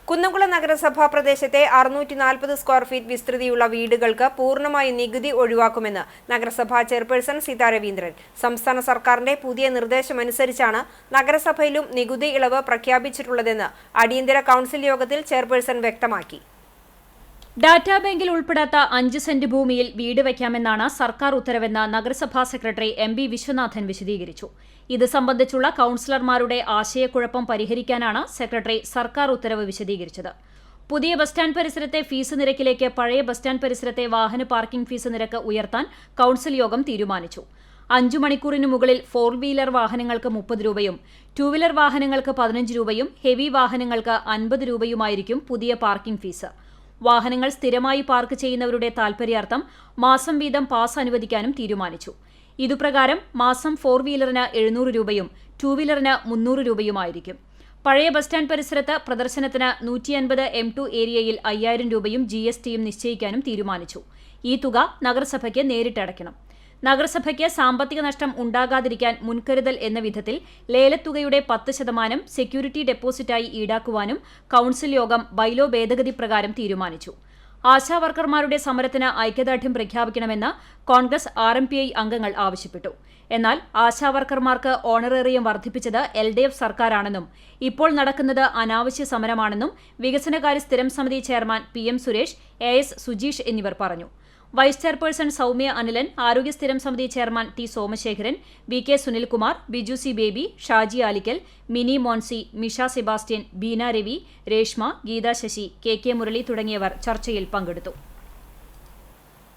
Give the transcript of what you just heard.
കുന്നംകുളം നഗരസഭാ പ്രദേശത്തെ 640 square feet വിസ്തൃതിയുള്ള വീടുകൾക്ക് പൂർണ്ണമായും നികുതി ഒഴിവാക്കുമെന്ന് നഗരസഭാ ചെയർപേഴ്സൺ സീതാ രവീന്ദ്രൻ. സംസ്ഥാന സർക്കാരിന്റെ പുതിയ നിർദ്ദേശമനുസരിച്ചാണ് നഗരസഭയിലും നികുതി ഇളവ് പ്രഖ്യാപിച്ചിട്ടുള്ളതെന്ന് അടിയന്തര കൗൺസിൽ യോഗത്തിൽ ചെയർപേഴ്സൺ വ്യക്തമാക്കി. ഡാറ്റാ ബാങ്കിൽ ഉൾപ്പെടാത്ത 5 സെന്റ് ഭൂമിയിൽ വീട് വയ്ക്കാമെന്നാണ് സർക്കാർ ഉത്തരവെന്ന് നഗരസഭാ സെക്രട്ടറി MB വിശ്വനാഥൻ വിശദീകരിച്ചു. ഇത് സംബന്ധിച്ചുള്ള കൌൺസിലർമാരുടെ ആശയക്കുഴപ്പം പരിഹരിക്കാനാണ് സെക്രട്ടറി സർക്കാർ ഉത്തരവ് വിശദീകരിച്ചത്. പുതിയ ബസ് സ്റ്റാൻഡ് പരിസരത്തെ ഫീസ് നിരക്കിലേക്ക് പഴയ ബസ് സ്റ്റാൻഡ് പരിസരത്തെ വാഹന പാർക്കിംഗ് ഫീസ് നിരക്ക് ഉയർത്താൻ കൌൺസിൽ യോഗം തീരുമാനിച്ചു. 5 മണിക്കൂറിനു മുകളിൽ 4 വീലർ വാഹനങ്ങൾക്ക് 30 രൂപയും 2 വീലർ വാഹനങ്ങൾക്ക് 15 രൂപയും ഹെവി വാഹനങ്ങൾക്ക് 50 രൂപയുമായിരിക്കും പുതിയ പാർക്കിംഗ് ഫീസ്. വാഹനങ്ങൾ സ്ഥിരമായി പാർക്ക് ചെയ്യുന്നവരുടെ താൽപര്യാർത്ഥം മാസം വീതം പാസ് അനുവദിക്കാനും തീരുമാനിച്ചു. ഇതുപ്രകാരം മാസം 4 വീലറിന് 700 രൂപയും 2 വീലറിന് 300 രൂപയുമായിരിക്കും. പഴയ ബസ് സ്റ്റാൻഡ് പരിസരത്ത് പ്രദർശനത്തിന് 150 M2 ഏരിയയിൽ 5000 രൂപയും GSTയും നിശ്ചയിക്കാനും തീരുമാനിച്ചു. ഈ തുക നഗരസഭയ്ക്ക് നേരിട്ടടയ്ക്കണം. നഗരസഭയ്ക്ക് സാമ്പത്തിക നഷ്ടം ഉണ്ടാകാതിരിക്കാൻ മുൻകരുതൽ എന്ന വിധത്തിൽ ലേലത്തുകയുടെ 10% സെക്യൂരിറ്റി ഡെപ്പോസിറ്റായി ഈടാക്കുവാനും കൌൺസിൽ യോഗം ബൈലോ ഭേദഗതി പ്രകാരം തീരുമാനിച്ചു. ആശാവർക്കർമാരുടെ സമരത്തിന് ഐക്യദാർഢ്യം പ്രഖ്യാപിക്കണമെന്ന് കോൺഗ്രസ് RMPI അംഗങ്ങൾ ആവശ്യപ്പെട്ടു. എന്നാൽ ആശാവർക്കർമാർക്ക് ഓണറേറിയം വർദ്ധിപ്പിച്ചത് LDF സർക്കാരാണെന്നും ഇപ്പോൾ നടക്കുന്നത് അനാവശ്യ സമരമാണെന്നും വികസനകാര്യ സ്ഥിരം സമിതി chairman PM Suresh, AS Sujeesh എന്നിവർ പറഞ്ഞു. വൈസ് ചെയർപേഴ്സൺ സൗമ്യ അനിലൻ, ആരോഗ്യ സ്ഥിരം സമിതി chairman T Somasekharan, VK Sunilkumar, Biju C Baby, Shaji Alikkal, Mini Moncy, Misha Sebastian, Beena Ravi, Reshma, Geetha Sasi, KK Murali തുടങ്ങിയവർ ചർച്ചയിൽ പങ്കെടുത്തു.